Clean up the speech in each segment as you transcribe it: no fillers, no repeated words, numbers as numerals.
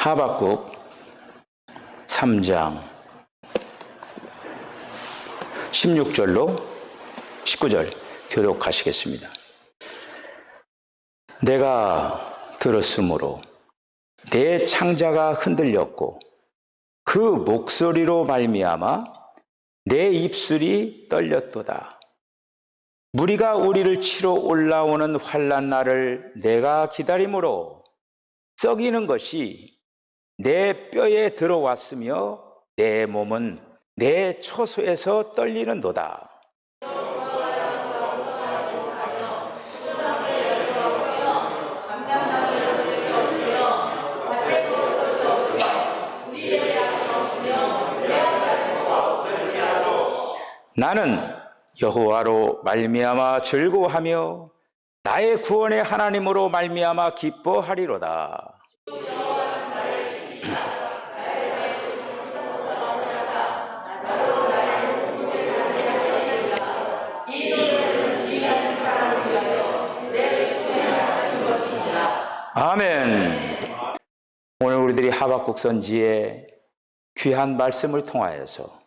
하박국 3장 16절로 19절 교독하시겠습니다. 내가 들었으므로 내 창자가 흔들렸고 그 목소리로 말미암아 내 입술이 떨렸도다. 무리가 우리를 치러 올라오는 환난 날을 내가 기다림으로 썩이는 것이 내 뼈에 들어왔으며 내 몸은 내 처소에서 떨리는도다. 나는 여호와로 말미암아 즐거워하며 나의 구원의 하나님으로 말미암아 기뻐하리로다. 아멘. 오늘 우리들이 하박국 선지의 귀한 말씀을 통하여서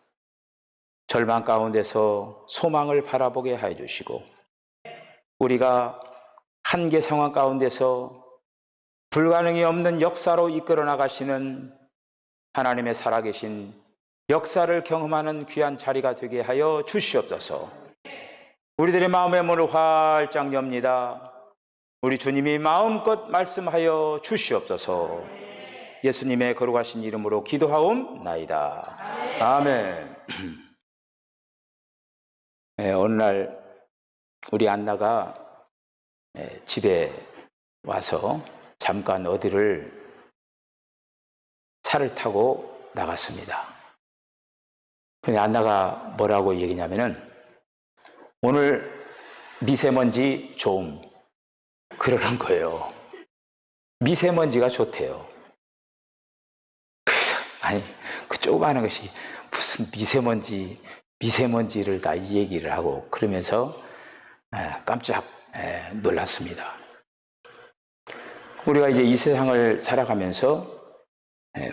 절망 가운데서 소망을 바라보게 해 주시고, 우리가 한계 상황 가운데서 불가능이 없는 역사로 이끌어 나가시는 하나님의 살아계신 역사를 경험하는 귀한 자리가 되게 하여 주시옵소서. 우리들의 마음의 문을 활짝 엽니다. 우리 주님이 마음껏 말씀하여 주시옵소서. 예수님의 거룩하신 이름으로 기도하옵나이다. 아멘. 어느 날 우리 안나가 집에 와서 잠깐 어디를 차를 타고 나갔습니다. 근데 안나가 뭐라고 얘기냐면은 오늘 미세먼지 좀 그러는 거예요. 미세먼지가 좋대요. 그래서 아니 그 조그마한 것이 무슨 미세먼지를 다 이 얘기를 하고 그러면서 깜짝 놀랐습니다. 우리가 이제 이 세상을 살아가면서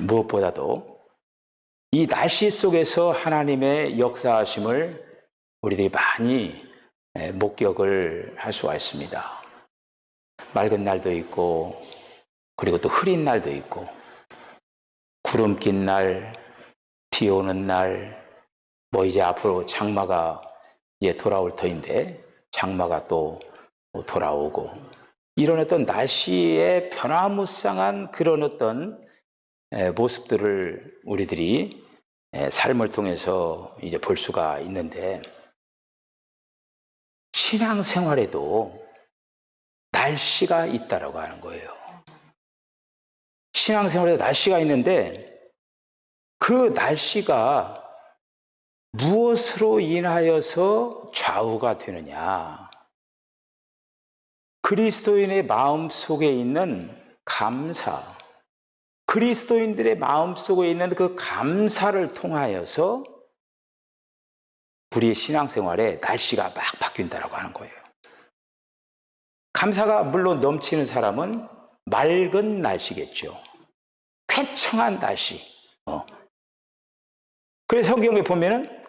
무엇보다도 이 날씨 속에서 하나님의 역사하심을 우리들이 많이 목격을 할 수가 있습니다. 맑은 날도 있고, 그리고 또 흐린 날도 있고, 구름 낀 날, 비 오는 날, 뭐 이제 앞으로 장마가 이제 돌아올 터인데 장마가 또 돌아오고, 이런 어떤 날씨의 변화무쌍한 그런 어떤 모습들을 우리들이 삶을 통해서 이제 볼 수가 있는데, 신앙생활에도 날씨가 있다라고 하는 거예요. 신앙생활에도 날씨가 있는데 그 날씨가 무엇으로 인하여서 좌우가 되느냐? 그리스도인의 마음 속에 있는 감사, 그리스도인들의 마음 속에 있는 그 감사를 통하여서 우리의 신앙생활에 날씨가 막 바뀐다라고 하는 거예요. 감사가 물론 넘치는 사람은 맑은 날씨겠죠. 쾌청한 날씨. 그래서 성경에 보면은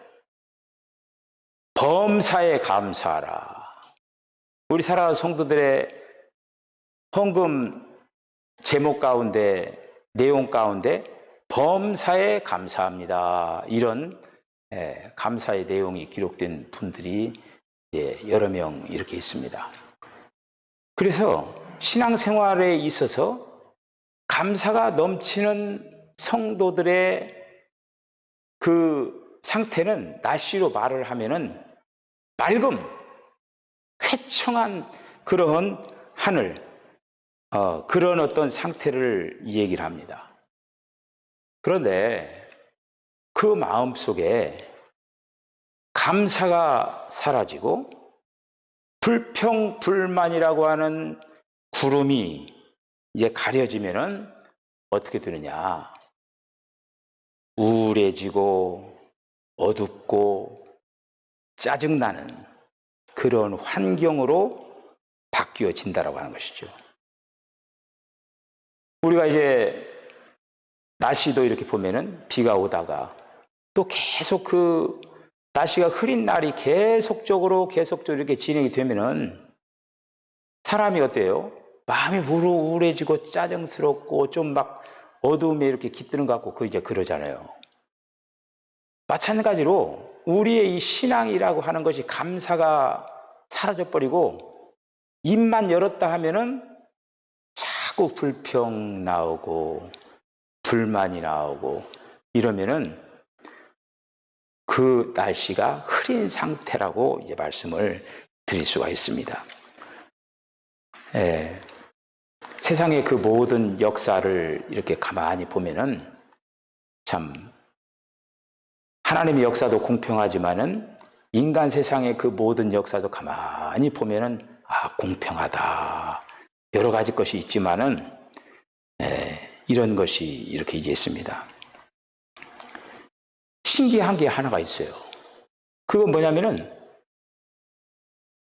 범사에 감사하라. 우리 사랑하는 성도들의 헌금 제목 가운데, 내용 가운데 범사에 감사합니다. 이런 감사의 내용이 기록된 분들이 여러 명 이렇게 있습니다. 그래서 신앙생활에 있어서 감사가 넘치는 성도들의 그 상태는 날씨로 말을 하면은 맑음, 쾌청한 그런 하늘, 그런 어떤 상태를 얘기를 합니다. 그런데 그 마음 속에 감사가 사라지고 불평, 불만이라고 하는 구름이 이제 가려지면은 어떻게 되느냐? 우울해지고 어둡고 짜증나는 그런 환경으로 바뀌어진다라고 하는 것이죠. 우리가 이제 날씨도 이렇게 보면은 비가 오다가 또 계속 그 날씨가 흐린 날이 계속적으로 이렇게 진행이 되면은 사람이 어때요? 마음이 우울해지고 짜증스럽고 좀 막 어두움에 이렇게 깃드는 것 같고 이제 그러잖아요. 마찬가지로 우리의 이 신앙이라고 하는 것이 감사가 사라져버리고 입만 열었다 하면은 자꾸 불평 나오고 불만이 나오고 이러면은 그 날씨가 흐린 상태라고 이제 말씀을 드릴 수가 있습니다. 세상의 그 모든 역사를 이렇게 가만히 보면은 참 하나님의 역사도 공평하지만은 인간 세상의 그 모든 역사도 가만히 보면은 공평하다. 여러 가지 것이 있지만은 이런 것이 이렇게 이제 있습니다. 신기한 게 하나가 있어요. 그건 뭐냐면은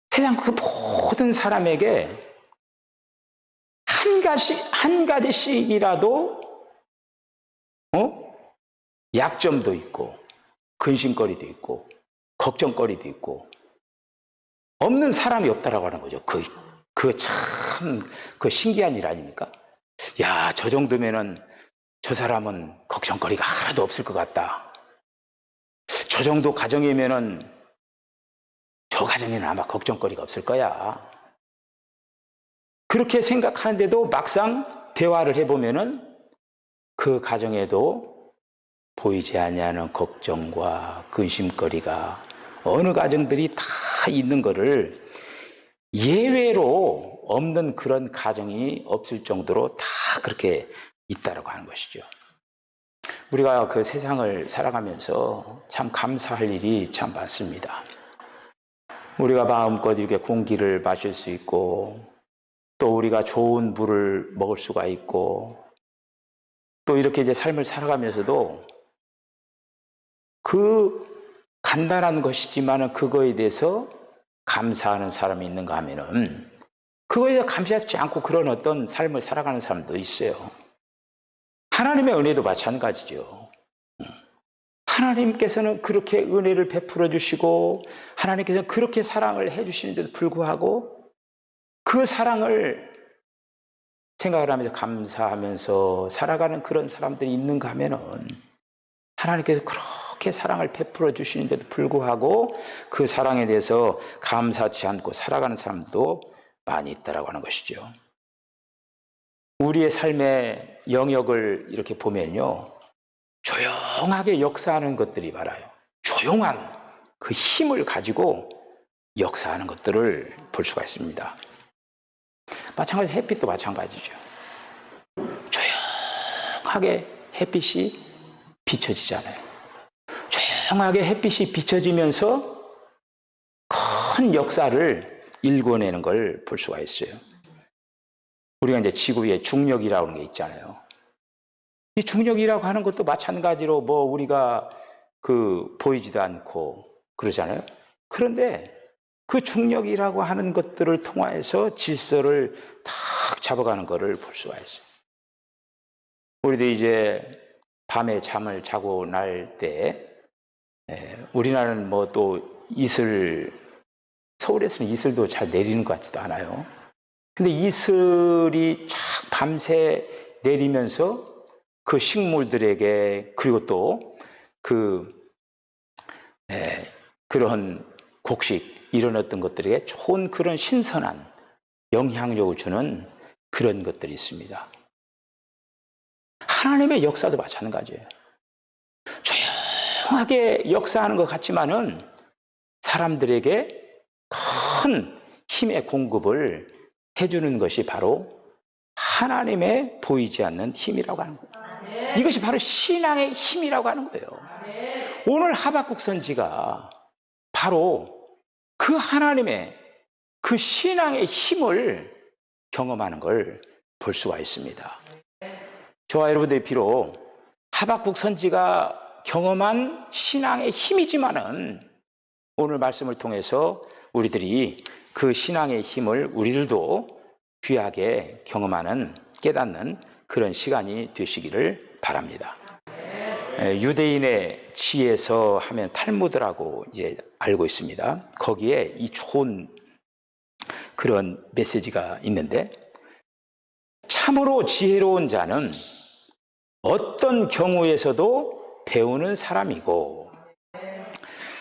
세상 그 모든 사람에게 한 가지씩이라도 약점도 있고 근심거리도 있고 걱정거리도 있고 없는 사람이 없다라고 하는 거죠. 그 신기한 일 아닙니까? 야, 저 정도면은 저 사람은 걱정거리가 하나도 없을 것 같다. 저 정도 가정이면은 저 가정에는 아마 걱정거리가 없을 거야. 그렇게 생각하는데도 막상 대화를 해보면은 그 가정에도 보이지 않는 걱정과 근심거리가 어느 가정들이 다 있는 거를 예외로 없는 그런 가정이 없을 정도로 다 그렇게 있다라고 하는 것이죠. 우리가 그 세상을 살아가면서 참 감사할 일이 참 많습니다. 우리가 마음껏 이렇게 공기를 마실 수 있고 또 우리가 좋은 물을 먹을 수가 있고 또 이렇게 이제 삶을 살아가면서도 그 간단한 것이지만은 그거에 대해서 감사하는 사람이 있는가 하면은 그거에 대해서 감사하지 않고 그런 어떤 삶을 살아가는 사람도 있어요. 하나님의 은혜도 마찬가지죠. 하나님께서는 그렇게 은혜를 베풀어 주시고 하나님께서는 그렇게 사랑을 해 주시는데도 불구하고 그 사랑을 생각을 하면서 감사하면서 살아가는 그런 사람들이 있는가 하면은 하나님께서 그렇게 사랑을 베풀어 주시는데도 불구하고 그 사랑에 대해서 감사하지 않고 살아가는 사람도 많이 있다라고 하는 것이죠. 우리의 삶의 영역을 이렇게 보면요, 조용하게 역사하는 것들이 많아요. 조용한 그 힘을 가지고 역사하는 것들을 볼 수가 있습니다. 마찬가지로 햇빛도 마찬가지죠. 조용하게 햇빛이 비춰지잖아요. 조용하게 햇빛이 비춰지면서 큰 역사를 일궈내는 걸 볼 수가 있어요. 우리가 이제 지구의 중력이라고 하는 게 있잖아요. 이 중력이라고 하는 것도 마찬가지로 뭐 우리가 보이지도 않고 그러잖아요. 그런데 그 중력이라고 하는 것들을 통해서 질서를 탁 잡아가는 것을 볼 수가 있어요. 우리도 이제 밤에 잠을 자고 날 때 우리나라는 뭐 또 서울에서는 이슬도 잘 내리는 것 같지도 않아요. 근데 이슬이 착 밤새 내리면서 그 식물들에게 그리고 또 그런 곡식 이런 어떤 것들에게 좋은 그런 신선한 영향력을 주는 그런 것들이 있습니다. 하나님의 역사도 마찬가지예요. 조용하게 역사하는 것 같지만은 사람들에게 큰 힘의 공급을 해주는 것이 바로 하나님의 보이지 않는 힘이라고 하는 거예요. 이것이 바로 신앙의 힘이라고 하는 거예요. 오늘 하박국 선지가 바로 그 하나님의 그 신앙의 힘을 경험하는 걸 볼 수가 있습니다. 저와 여러분들이 비록 하박국 선지가 경험한 신앙의 힘이지만은 오늘 말씀을 통해서 우리들이 그 신앙의 힘을 우리들도 귀하게 경험하는 깨닫는 그런 시간이 되시기를 바랍니다. 유대인의 지에서 하면 탈무드라고 이제 알고 있습니다. 거기에 이 좋은 그런 메시지가 있는데, 참으로 지혜로운 자는 어떤 경우에서도 배우는 사람이고,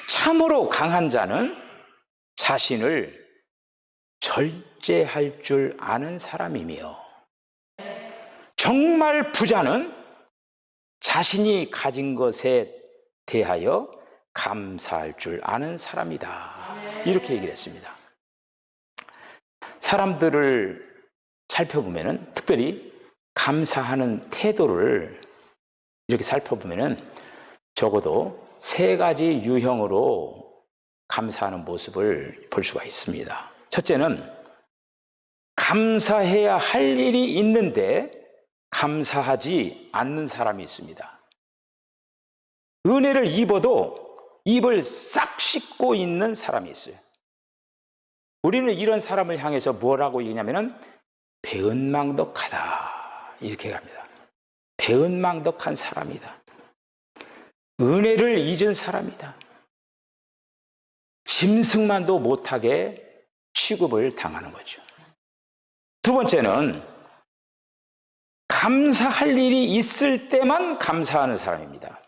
참으로 강한 자는 자신을 절제할 줄 아는 사람이며, 정말 부자는 자신이 가진 것에 대하여 감사할 줄 아는 사람이다. 이렇게 얘기를 했습니다. 사람들을 살펴보면, 특별히 감사하는 태도를 이렇게 살펴보면 적어도 3가지 유형으로 감사하는 모습을 볼 수가 있습니다. 첫째는 감사해야 할 일이 있는데 감사하지 않는 사람이 있습니다. 은혜를 입어도 입을 싹 씻고 있는 사람이 있어요. 우리는 이런 사람을 향해서 뭐라고 얘기냐면은 배은망덕하다, 이렇게 합니다. 배은망덕한 사람이다. 은혜를 잊은 사람이다. 짐승만도 못하게 취급을 당하는 거죠. 두 번째는 감사할 일이 있을 때만 감사하는 사람입니다.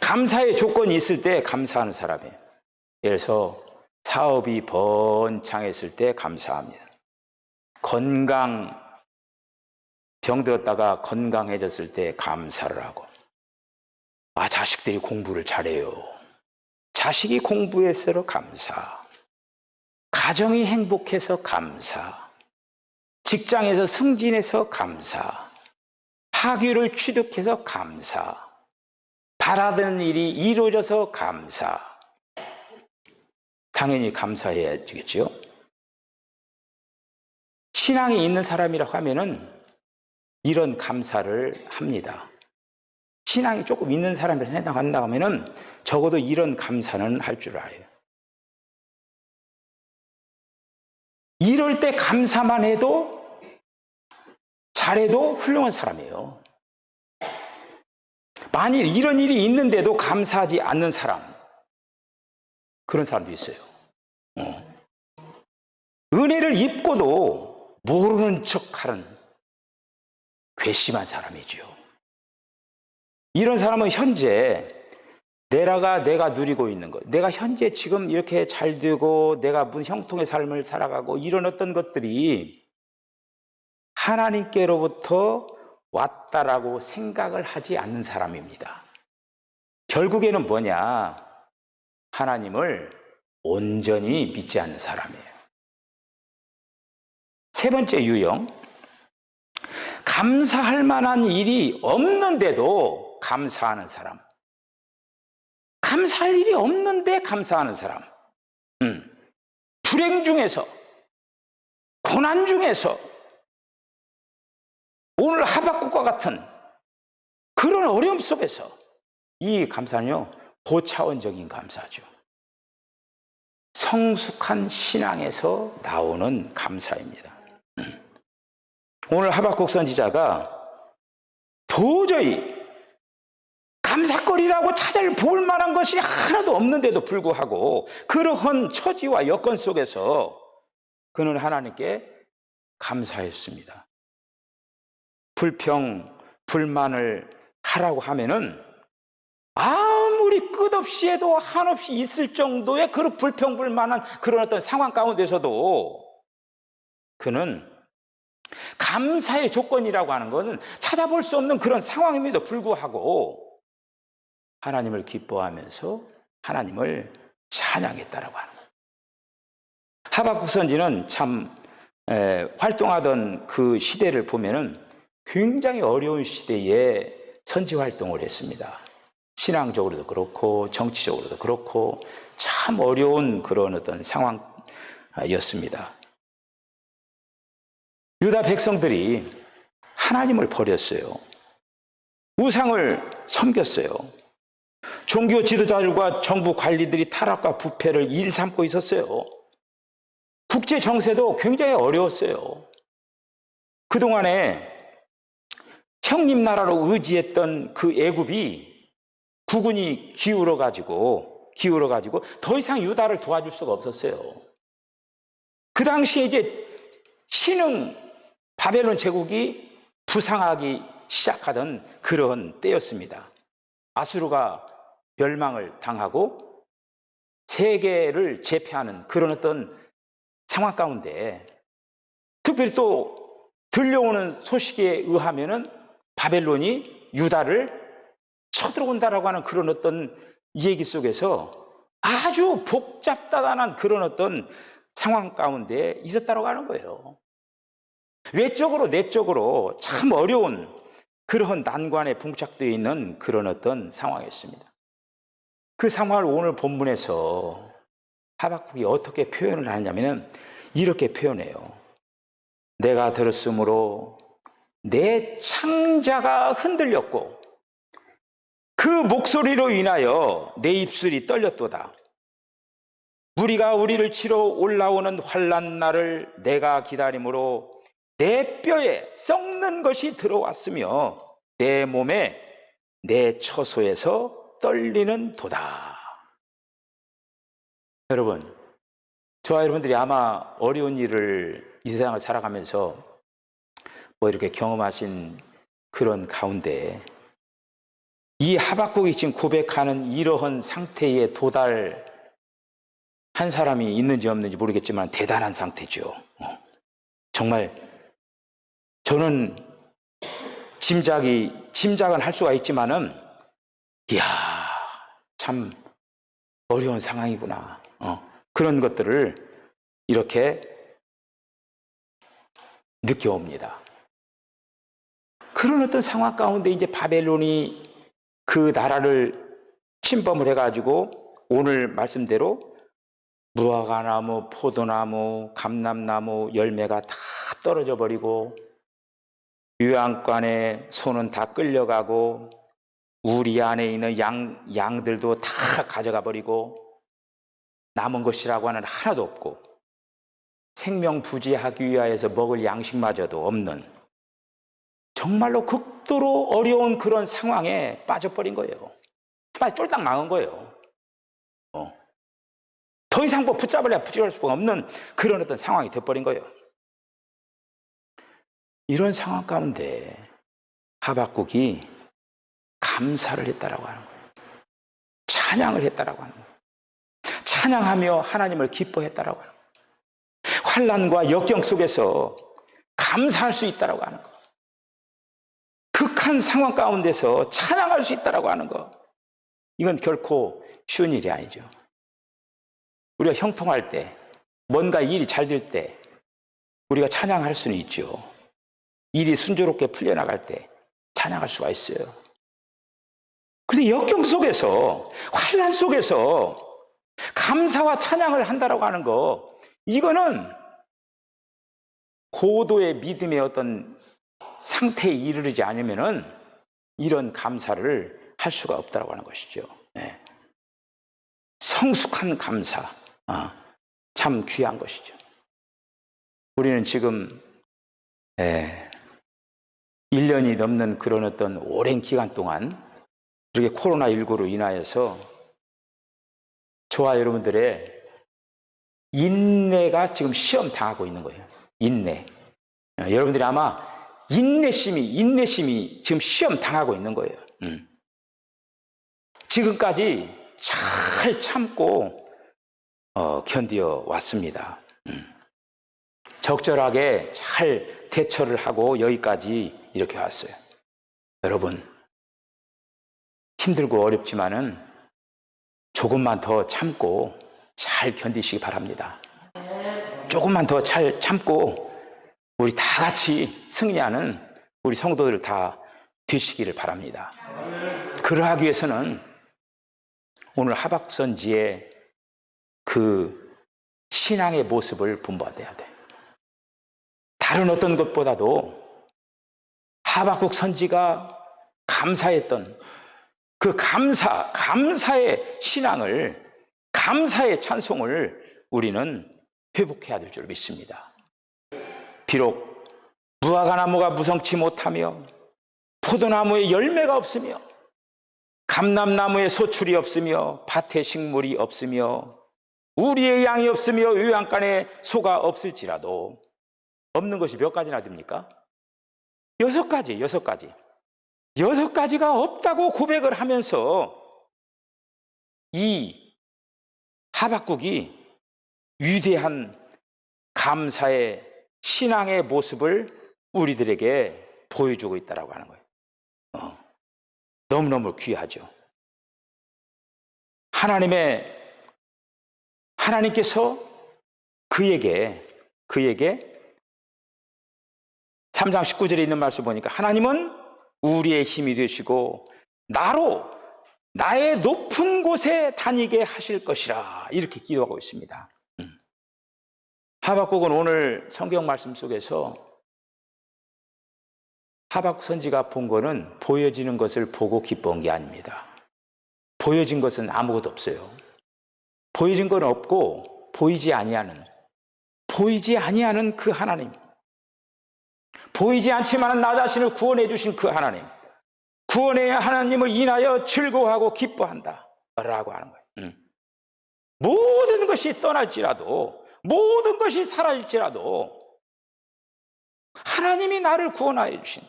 감사의 조건이 있을 때 감사하는 사람이에요. 예를 들어서 사업이 번창했을 때 감사합니다. 건강, 병들었다가 건강해졌을 때 감사를 하고, 자식들이 공부를 잘해요. 자식이 공부해서 감사. 가정이 행복해서 감사. 직장에서 승진해서 감사. 학위를 취득해서 감사. 바라던 일이 이루어져서 감사. 당연히 감사해야 되겠죠. 신앙이 있는 사람이라고 하면은 이런 감사를 합니다. 신앙이 조금 있는 사람이라고 생각한다 하면은 적어도 이런 감사는 할 줄 알아요. 이럴 때 감사만 해도, 잘해도 훌륭한 사람이에요. 만일 이런 일이 있는데도 감사하지 않는 사람, 그런 사람도 있어요. 은혜를 입고도 모르는 척하는 괘씸한 사람이죠. 이런 사람은 현재 내가 누리고 있는 것, 내가 현재 지금 이렇게 잘 되고 내가 무슨 형통의 삶을 살아가고 이런 어떤 것들이 하나님께로부터 왔다라고 생각을 하지 않는 사람입니다. 결국에는 뭐냐? 하나님을 온전히 믿지 않는 사람이에요. 세 번째 유형, 감사할 만한 일이 없는데도 감사하는 사람. 감사할 일이 없는데 감사하는 사람. 불행 중에서, 고난 중에서, 오늘 하박국과 같은 그런 어려움 속에서 이 감사는요, 고차원적인 감사죠. 성숙한 신앙에서 나오는 감사입니다. 오늘 하박국 선지자가 도저히 감사거리라고 찾아볼 만한 것이 하나도 없는데도 불구하고 그러한 처지와 여건 속에서 그는 하나님께 감사했습니다. 불평, 불만을 하라고 하면은 아무리 끝없이 해도 한없이 있을 정도의 그런 불평, 불만한 그런 어떤 상황 가운데서도 그는 감사의 조건이라고 하는 것은 찾아볼 수 없는 그런 상황임에도 불구하고 하나님을 기뻐하면서 하나님을 찬양했다라고 하는 거예요. 하박국 선지는 참 활동하던 그 시대를 보면은 굉장히 어려운 시대에 선지 활동을 했습니다. 신앙적으로도 그렇고 정치적으로도 그렇고 참 어려운 그런 어떤 상황이었습니다. 유다 백성들이 하나님을 버렸어요. 우상을 섬겼어요. 종교 지도자들과 정부 관리들이 타락과 부패를 일삼고 있었어요. 국제 정세도 굉장히 어려웠어요. 그동안에 형님 나라로 의지했던 그 애굽이 국군이 기울어 가지고 더 이상 유다를 도와줄 수가 없었어요. 그 당시에 이제 신흥 바벨론 제국이 부상하기 시작하던 그런 때였습니다. 아수르가 멸망을 당하고 세계를 제패하는 그런 어떤 상황 가운데, 특별히 또 들려오는 소식에 의하면은 바벨론이 유다를 쳐들어온다라고 하는 그런 어떤 얘기 속에서 아주 복잡다단한 그런 어떤 상황 가운데 있었다고 하는 거예요. 외적으로 내적으로 참 어려운 그런 난관에 봉착되어 있는 그런 어떤 상황이었습니다. 그 상황을 오늘 본문에서 하박국이 어떻게 표현을 하냐면 이렇게 표현해요. 내가 들었으므로 내 창자가 흔들렸고 그 목소리로 인하여 내 입술이 떨렸도다. 무리가 우리를 치러 올라오는 환난 날을 내가 기다림으로 내 뼈에 썩는 것이 들어왔으며 내 몸에 내 처소에서 떨리는 도다. 여러분, 저와 여러분들이 아마 어려운 일을 이 세상을 살아가면서 뭐 이렇게 경험하신 그런 가운데 이 하박국이 지금 고백하는 이러한 상태에 도달한 사람이 있는지 없는지 모르겠지만 대단한 상태죠. 정말 저는 짐작은 할 수가 있지만은 이야, 참 어려운 상황이구나. 그런 것들을 이렇게 느껴옵니다. 그런 어떤 상황 가운데 이제 바벨론이 그 나라를 침범을 해가지고 오늘 말씀대로 무화과나무, 포도나무, 감람나무 열매가 다 떨어져 버리고 요양관에 소는 다 끌려가고 우리 안에 있는 양들도 다 가져가 버리고 남은 것이라고 하는 하나도 없고 생명부지하기 위하여서 먹을 양식마저도 없는 정말로 극도로 어려운 그런 상황에 빠져버린 거예요. 정말 쫄딱 망한 거예요. 더 이상 뭐 붙잡을 수가 없는 그런 어떤 상황이 돼버린 거예요. 이런 상황 가운데 하박국이 감사를 했다라고 하는 거예요. 찬양을 했다라고 하는 거예요. 찬양하며 하나님을 기뻐했다라고 하는 거예요. 환난과 역경 속에서 감사할 수 있다라고 하는 거예요. 극한 상황 가운데서 찬양할 수 있다라고 하는 거, 이건 결코 쉬운 일이 아니죠. 우리가 형통할 때, 뭔가 일이 잘 될 때 우리가 찬양할 수는 있죠. 일이 순조롭게 풀려나갈 때 찬양할 수가 있어요. 그런데 역경 속에서, 환난 속에서 감사와 찬양을 한다라고 하는 거, 이거는 고도의 믿음의 어떤 상태에 이르지 않으면은 이런 감사를 할 수가 없다라고 하는 것이죠. 네. 성숙한 감사, 참 귀한 것이죠. 우리는 지금 1년이 넘는 그런 어떤 오랜 기간 동안 이렇게 코로나19로 인하여서 저와 여러분들의 인내가 지금 시험 당하고 있는 거예요. 인내. 여러분들이 아마 인내심이 지금 시험 당하고 있는 거예요. 지금까지 잘 참고 견디어 왔습니다. 적절하게 잘 대처를 하고 여기까지 이렇게 왔어요. 여러분, 힘들고 어렵지만은 조금만 더 참고 잘 견디시기 바랍니다. 조금만 더 잘 참고 우리 다 같이 승리하는 우리 성도들 다 되시기를 바랍니다. 그러하기 위해서는 오늘 하박국 선지의 그 신앙의 모습을 본받아야 돼. 다른 어떤 것보다도 하박국 선지가 감사했던 그 감사의 신앙을, 감사의 찬송을 우리는 회복해야 될 줄 믿습니다. 비록 무화과나무가 무성치 못하며 포도나무에 열매가 없으며 감람나무에 소출이 없으며 밭에 식물이 없으며 우리의 양이 없으며 요양간에 소가 없을지라도 없는 것이 몇 가지나 됩니까? 6가지, 6가지. 6가지가 없다고 고백을 하면서 이 하박국이 위대한 감사의 신앙의 모습을 우리들에게 보여주고 있다고 하는 거예요. 너무너무 귀하죠. 하나님께서 그에게 3장 19절에 있는 말씀 보니까 하나님은 우리의 힘이 되시고 나의 높은 곳에 다니게 하실 것이라 이렇게 기도하고 있습니다. 하박국은 오늘 성경 말씀 속에서 하박국 선지가 본 거는 보여지는 것을 보고 기뻐한 게 아닙니다. 보여진 것은 아무것도 없어요. 보여진 건 없고 보이지 아니하는 그 하나님, 보이지 않지만 나 자신을 구원해 주신 그 하나님, 구원의 하나님을 인하여 즐거워하고 기뻐한다 라고 하는 거예요. 모든 것이 떠날지라도, 모든 것이 사라질지라도 하나님이 나를 구원하여 주신,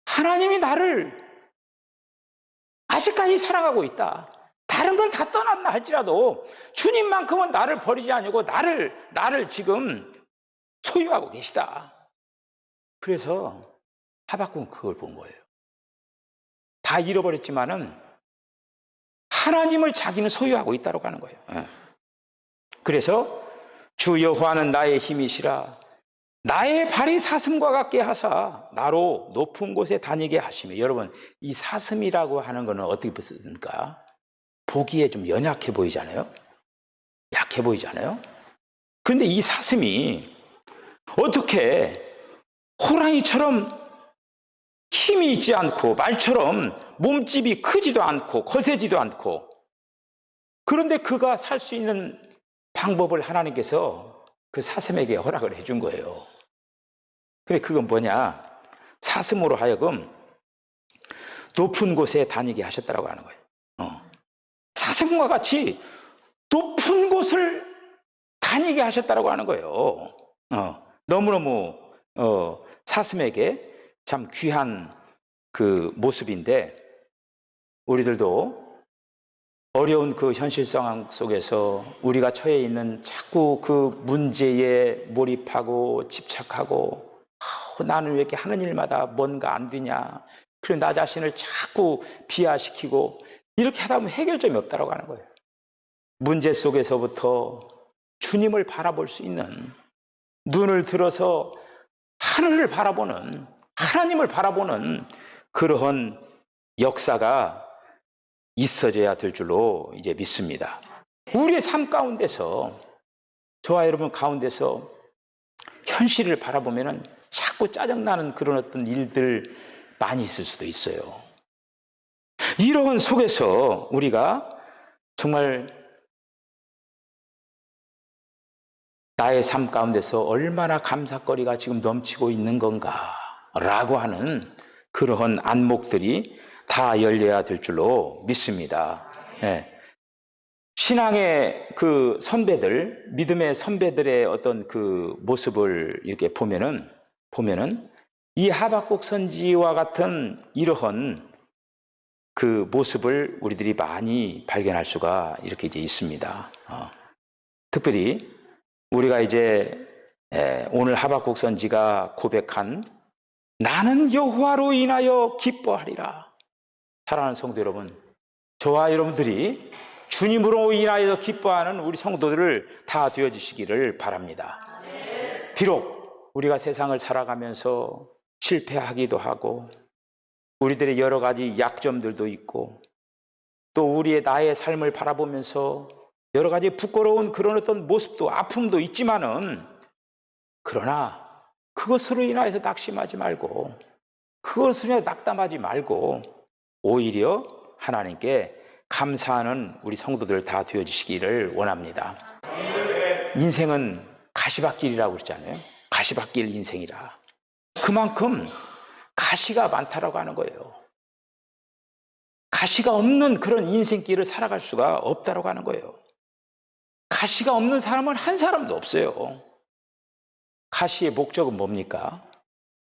하나님이 나를 아직까지 사랑하고 있다. 다른 건 다 떠났나 할지라도 주님만큼은 나를 버리지 않고 나를 지금 소유하고 계시다. 그래서 하박국은 그걸 본 거예요. 다 잃어버렸지만은 하나님을 자기는 소유하고 있다고 하는 거예요. 그래서 주 여호와는 나의 힘이시라 나의 발이 사슴과 같게 하사 나로 높은 곳에 다니게 하시며, 여러분 이 사슴이라고 하는 거는 어떻게 쓰습니까? 보기에 좀 연약해 보이잖아요. 약해 보이잖아요. 그런데 이 사슴이 어떻게 호랑이처럼 힘이 있지 않고 말처럼 몸집이 크지도 않고 거세지도 않고, 그런데 그가 살 수 있는 방법을 하나님께서 그 사슴에게 허락을 해준 거예요. 근데 그건 뭐냐? 사슴으로 하여금 높은 곳에 다니게 하셨다고 하는 거예요. 사슴과 같이 높은 곳을 다니게 하셨다고 하는 거예요. 너무너무 사슴에게 참 귀한 그 모습인데, 우리들도 어려운 그 현실 상황 속에서 우리가 처해 있는 자꾸 그 문제에 몰입하고 집착하고, 나는 왜 이렇게 하는 일마다 뭔가 안 되냐, 그리고 나 자신을 자꾸 비하시키고 이렇게 하다 보면 해결점이 없다고 하는 거예요. 문제 속에서부터 주님을 바라볼 수 있는, 눈을 들어서 하늘을 바라보는, 하나님을 바라보는 그러한 역사가 있어져야 될 줄로 이제 믿습니다. 우리의 삶 가운데서, 저와 여러분 가운데서 현실을 바라보면은 자꾸 짜증나는 그런 어떤 일들 많이 있을 수도 있어요. 이러한 속에서 우리가 정말 나의 삶 가운데서 얼마나 감사거리가 지금 넘치고 있는 건가 라고 하는 그러한 안목들이 다 열려야 될 줄로 믿습니다. 신앙의 그 선배들, 믿음의 선배들의 어떤 그 모습을 이렇게 보면은 이 하박국 선지와 같은 이러한 그 모습을 우리들이 많이 발견할 수가 이렇게 이제 있습니다. 특별히 우리가 이제 오늘 하박국 선지가 고백한 나는 여호와로 인하여 기뻐하리라. 사랑하는 성도 여러분, 저와 여러분들이 주님으로 인하여 기뻐하는 우리 성도들을 다 되어주시기를 바랍니다. 비록 우리가 세상을 살아가면서 실패하기도 하고 우리들의 여러 가지 약점들도 있고, 또 우리의 나의 삶을 바라보면서 여러 가지 부끄러운 그런 어떤 모습도 아픔도 있지만은, 그러나 그것으로 인하여서 낙심하지 말고, 그것으로 인하여 낙담하지 말고 오히려 하나님께 감사하는 우리 성도들 다 되어주시기를 원합니다. 인생은 가시밭길이라고 그랬잖아요. 가시밭길 인생이라. 그만큼 가시가 많다라고 하는 거예요. 가시가 없는 그런 인생길을 살아갈 수가 없다라고 하는 거예요. 가시가 없는 사람은 한 사람도 없어요. 가시의 목적은 뭡니까?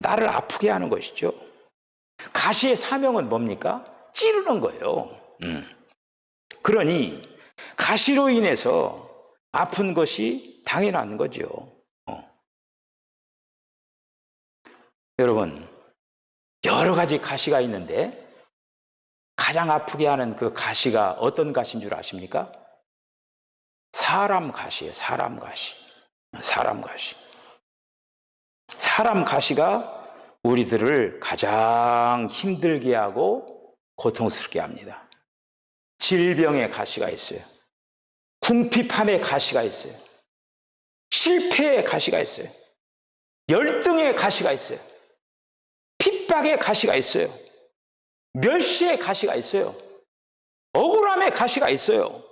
나를 아프게 하는 것이죠. 가시의 사명은 뭡니까? 찌르는 거예요. 그러니 가시로 인해서 아픈 것이 당연한 거죠. 여러분, 여러 가지 가시가 있는데 가장 아프게 하는 그 가시가 어떤 가시인 줄 아십니까? 사람 가시예요. 사람 가시. 사람 가시. 사람 가시가 우리들을 가장 힘들게 하고 고통스럽게 합니다. 질병의 가시가 있어요. 궁핍함의 가시가 있어요. 실패의 가시가 있어요. 열등의 가시가 있어요. 핍박의 가시가 있어요. 멸시의 가시가 있어요. 억울함의 가시가 있어요.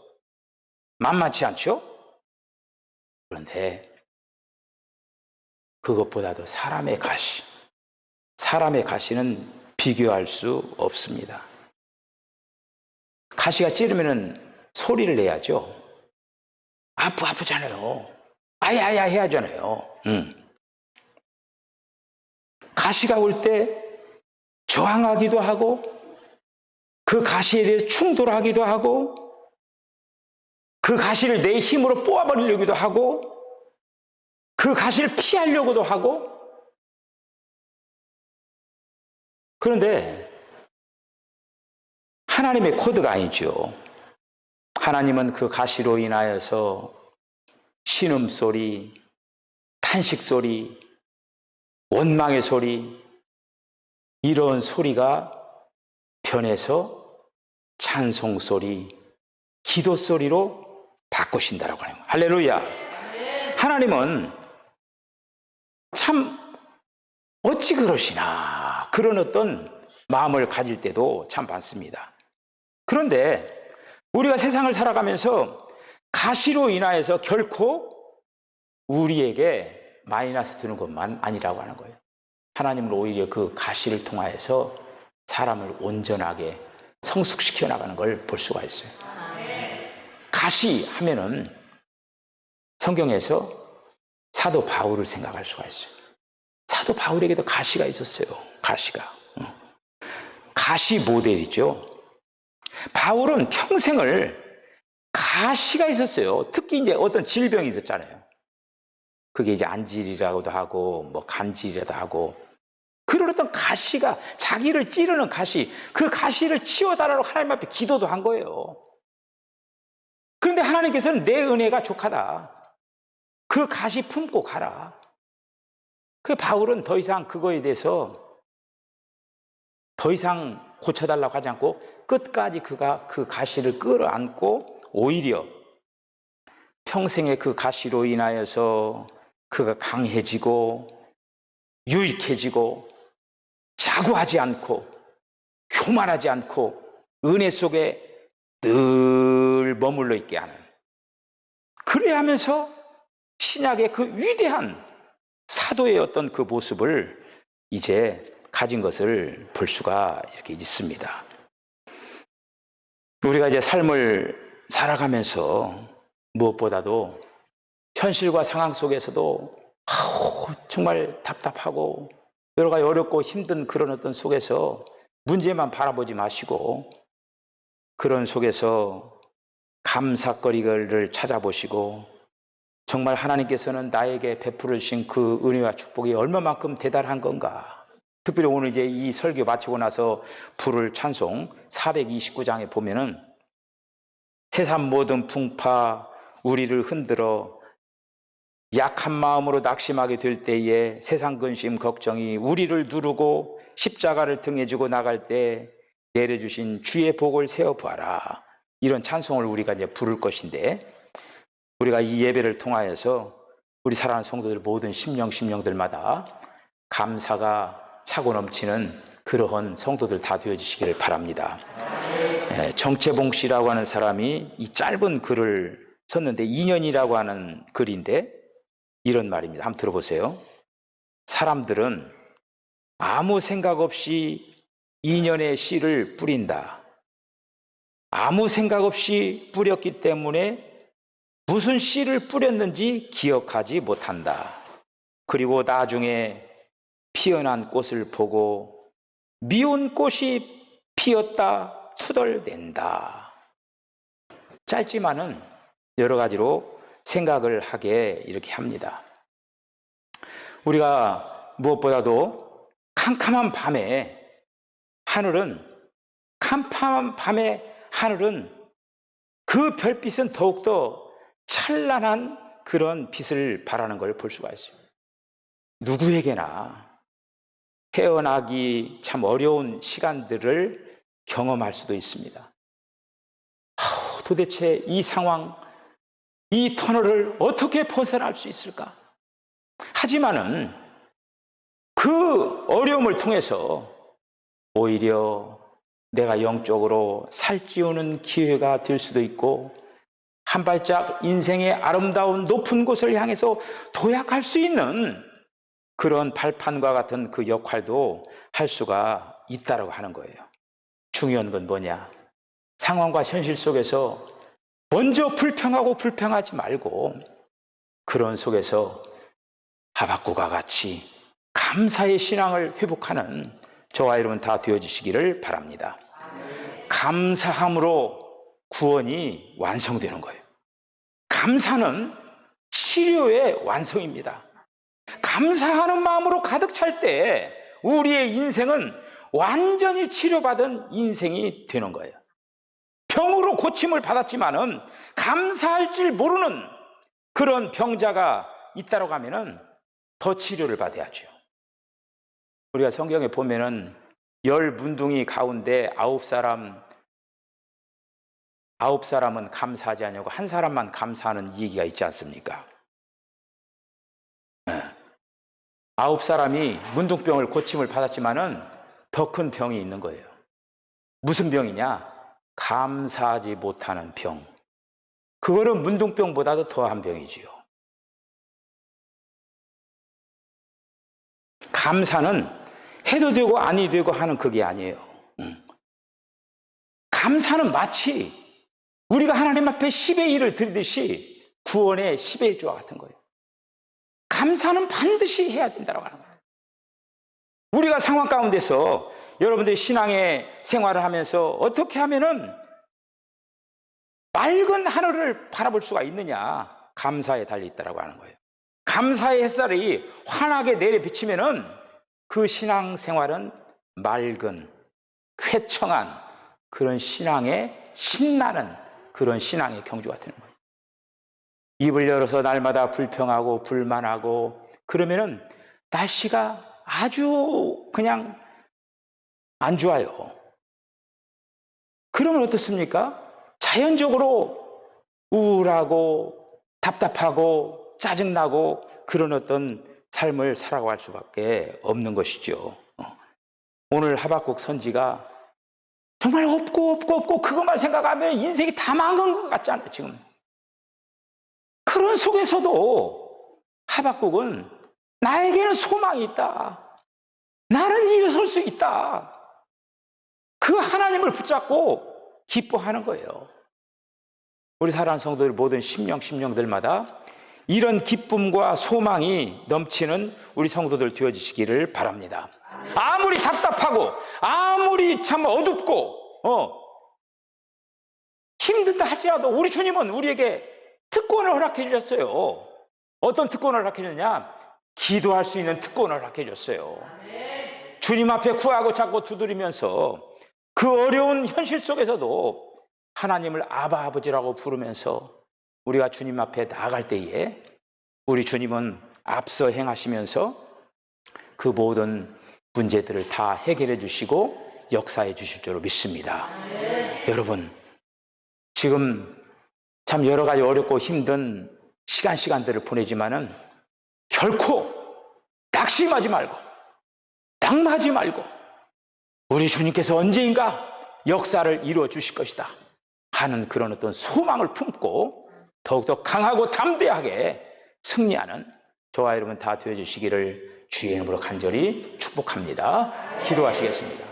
만만치 않죠? 그런데 그것보다도 사람의 가시, 사람의 가시는 비교할 수 없습니다. 가시가 찌르면 소리를 내야죠. 아프잖아요. 아야야 해야잖아요. 가시가 올 때 저항하기도 하고 그 가시에 대해서 충돌하기도 하고 그 가시를 내 힘으로 뽑아버리려기도 하고 그 가시를 피하려고도 하고. 그런데 하나님의 코드가 아니죠. 하나님은 그 가시로 인하여서 신음소리, 탄식소리, 원망의 소리, 이런 소리가 변해서 찬송소리, 기도소리로 바꾸신다라고 하는 거예요. 할렐루야. 하나님은 참 어찌 그러시나 그런 어떤 마음을 가질 때도 참 많습니다. 그런데 우리가 세상을 살아가면서 가시로 인하여서 결코 우리에게 마이너스 드는 것만 아니라고 하는 거예요. 하나님은 오히려 그 가시를 통하여서 사람을 온전하게 성숙시켜 나가는 걸 볼 수가 있어요. 가시 하면은 성경에서 사도 바울을 생각할 수가 있어요. 사도 바울에게도 가시가 있었어요. 가시가. 가시 모델이죠. 바울은 평생을 가시가 있었어요. 특히 이제 어떤 질병이 있었잖아요. 그게 이제 안질이라고도 하고 뭐 간질이라도 하고 그런 어떤 가시가 자기를 찌르는 가시, 그 가시를 치워달라고 하나님 앞에 기도도 한 거예요. 그런데 하나님께서는 내 은혜가 족하다. 그 가시 품고 가라. 그 바울은 더 이상 그거에 대해서 더 이상 고쳐달라고 하지 않고 끝까지 그가 그 가시를 끌어안고 오히려 평생의 그 가시로 인하여서 그가 강해지고 유익해지고 자고하지 않고 교만하지 않고 은혜 속에 늘 머물러 있게 하는, 그래야 하면서 신약의 그 위대한 사도의 어떤 그 모습을 이제 가진 것을 볼 수가 이렇게 있습니다. 우리가 이제 삶을 살아가면서 무엇보다도 현실과 상황 속에서도 정말 답답하고 여러 가지 어렵고 힘든 그런 어떤 속에서 문제만 바라보지 마시고 그런 속에서 감사거리를 찾아보시고 정말 하나님께서는 나에게 베풀어 주신 그 은혜와 축복이 얼마만큼 대단한 건가. 특별히 오늘 이제 이 설교 마치고 나서 부를 찬송 429장에 보면은 세상 모든 풍파 우리를 흔들어 약한 마음으로 낙심하게 될 때에 세상 근심 걱정이 우리를 누르고 십자가를 등에 지고 나갈 때 내려주신 주의 복을 세어보아라. 이런 찬송을 우리가 이제 부를 것인데, 우리가 이 예배를 통하여서 우리 사랑하는 성도들 모든 심령들마다 감사가 차고 넘치는 그러한 성도들 다 되어주시기를 바랍니다. 정채봉 씨라고 하는 사람이 이 짧은 글을 썼는데 2년이라고 하는 글인데 이런 말입니다. 한번 들어보세요. 사람들은 아무 생각 없이 인연의 씨를 뿌린다. 아무 생각 없이 뿌렸기 때문에 무슨 씨를 뿌렸는지 기억하지 못한다. 그리고 나중에 피어난 꽃을 보고 미운 꽃이 피었다 투덜댄다. 짧지만은 여러 가지로 생각을 하게 이렇게 합니다. 우리가 무엇보다도 캄캄한 밤에 하늘은 그 별빛은 더욱더 찬란한 그런 빛을 발하는 걸 볼 수가 있어요. 누구에게나 헤어나기 참 어려운 시간들을 경험할 수도 있습니다. 도대체 이 상황, 이 터널을 어떻게 벗어날 수 있을까? 하지만은 그 어려움을 통해서 오히려 내가 영적으로 살찌우는 기회가 될 수도 있고 한 발짝 인생의 아름다운 높은 곳을 향해서 도약할 수 있는 그런 발판과 같은 그 역할도 할 수가 있다고 하는 거예요. 중요한 건 뭐냐? 상황과 현실 속에서 먼저 불평하고 불평하지 말고 그런 속에서 하박국과 같이 감사의 신앙을 회복하는 저와 여러분 다 되어주시기를 바랍니다. 감사함으로 구원이 완성되는 거예요. 감사는 치료의 완성입니다. 감사하는 마음으로 가득 찰 때 우리의 인생은 완전히 치료받은 인생이 되는 거예요. 병으로 고침을 받았지만은 감사할 줄 모르는 그런 병자가 있다고 하면은 더 치료를 받아야죠. 우리가 성경에 보면은 10 문둥이 가운데 9사람은 감사하지 않냐고 한 사람만 감사하는 얘기가 있지 않습니까? 9사람이 문둥병을 고침을 받았지만은 더 큰 병이 있는 거예요. 무슨 병이냐? 감사하지 못하는 병. 그거는 문둥병보다도 더한 병이지요. 감사는 해도 되고 아니 되고 하는 그게 아니에요. 감사는 마치 우리가 하나님 앞에 10의 1을 드리듯이 구원의 10의 1조와 같은 거예요. 감사는 반드시 해야 된다고 하는 거예요. 우리가 상황 가운데서 여러분들이 신앙의 생활을 하면서 어떻게 하면은 맑은 하늘을 바라볼 수가 있느냐? 감사에 달려있다고 하는 거예요. 감사의 햇살이 환하게 내려 비치면은 그 신앙 생활은 맑은, 쾌청한 그런 신앙의 신나는 그런 신앙의 경주가 되는 거예요. 입을 열어서 날마다 불평하고 불만하고 그러면은 날씨가 아주 그냥 안 좋아요. 그러면 어떻습니까? 자연적으로 우울하고 답답하고 짜증나고 그런 어떤 삶을 살아갈 수밖에 없는 것이죠. 오늘 하박국 선지가 정말 없고 그것만 생각하면 인생이 다 망한 것 같잖아요, 지금. 그런 속에서도 하박국은 나에게는 소망이 있다. 나는 일어설 수 있다. 그 하나님을 붙잡고 기뻐하는 거예요. 우리 사랑하는 성도들 모든 심령들마다 이런 기쁨과 소망이 넘치는 우리 성도들 되어주시기를 바랍니다. 아무리 답답하고 아무리 참 어둡고 힘들다 할지라도 우리 주님은 우리에게 특권을 허락해 주셨어요. 어떤 특권을 허락해 줬냐? 기도할 수 있는 특권을 허락해 줬어요. 주님 앞에 구하고 찾고 두드리면서 그 어려운 현실 속에서도 하나님을 아바 아버지라고 부르면서 우리가 주님 앞에 나아갈 때에 우리 주님은 앞서 행하시면서 그 모든 문제들을 다 해결해 주시고 역사해 주실 줄로 믿습니다. 여러분, 지금 참 여러 가지 어렵고 힘든 시간들을 보내지만은 결코 낙심하지 말고 낙마하지 말고 우리 주님께서 언제인가 역사를 이루어 주실 것이다 하는 그런 어떤 소망을 품고 더욱더 강하고 담대하게 승리하는 저와 여러분 다 되어주시기를 주의 이름으로 간절히 축복합니다. 기도하시겠습니다.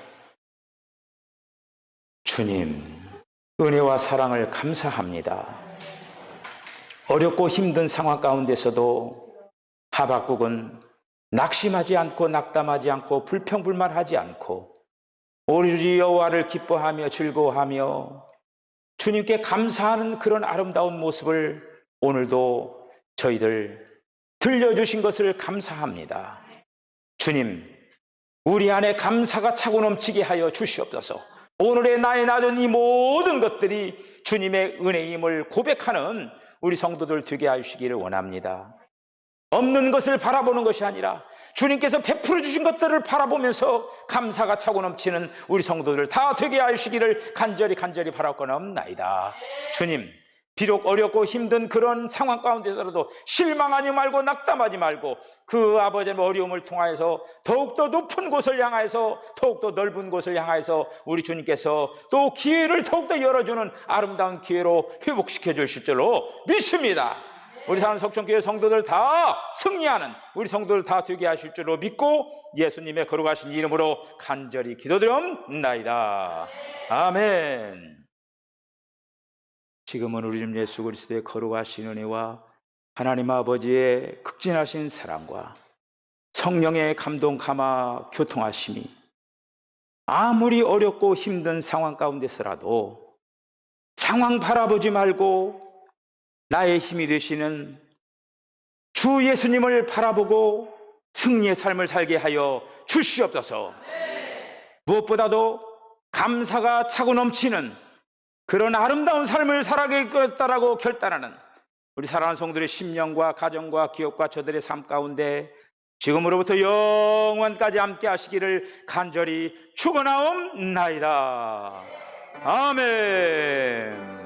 주님, 은혜와 사랑을 감사합니다. 어렵고 힘든 상황 가운데서도 하박국은 낙심하지 않고 낙담하지 않고 불평불만하지 않고 오로지 여호와를 기뻐하며 즐거워하며 주님께 감사하는 그런 아름다운 모습을 오늘도 저희들 들려주신 것을 감사합니다. 주님, 우리 안에 감사가 차고 넘치게 하여 주시옵소서. 오늘의 나의 낮은 이 모든 것들이 주님의 은혜임을 고백하는 우리 성도들 되게 하시기를 원합니다. 없는 것을 바라보는 것이 아니라 주님께서 베풀어 주신 것들을 바라보면서 감사가 차고 넘치는 우리 성도들 다 되게 하시기를 간절히 바라옵나이다. 주님, 비록 어렵고 힘든 그런 상황 가운데서라도 실망하지 말고 낙담하지 말고 그 아버지의 어려움을 통하여서 더욱더 높은 곳을 향하여서 더욱더 넓은 곳을 향하여서 우리 주님께서 또 기회를 더욱더 열어주는 아름다운 기회로 회복시켜 주실 줄로 믿습니다. 우리 사랑하는 석천교회 성도들 다 승리하는 우리 성도들 다 되게 하실 줄로 믿고 예수님의 거룩하신 이름으로 간절히 기도드립나이다. 아멘. 지금은 우리 주 예수 그리스도의 거룩하신 은혜와 하나님 아버지의 극진하신 사랑과 성령의 감동 감화 교통하심이 아무리 어렵고 힘든 상황 가운데서라도 상황 바라보지 말고 나의 힘이 되시는 주 예수님을 바라보고 승리의 삶을 살게 하여 주시옵소서. 무엇보다도 감사가 차고 넘치는 그런 아름다운 삶을 살아가겠다라고 결단하는 우리 사랑하는 성도들의 심령과 가정과 기업과 저들의 삶 가운데 지금으로부터 영원까지 함께 하시기를 간절히 축원하옵나이다. 아멘.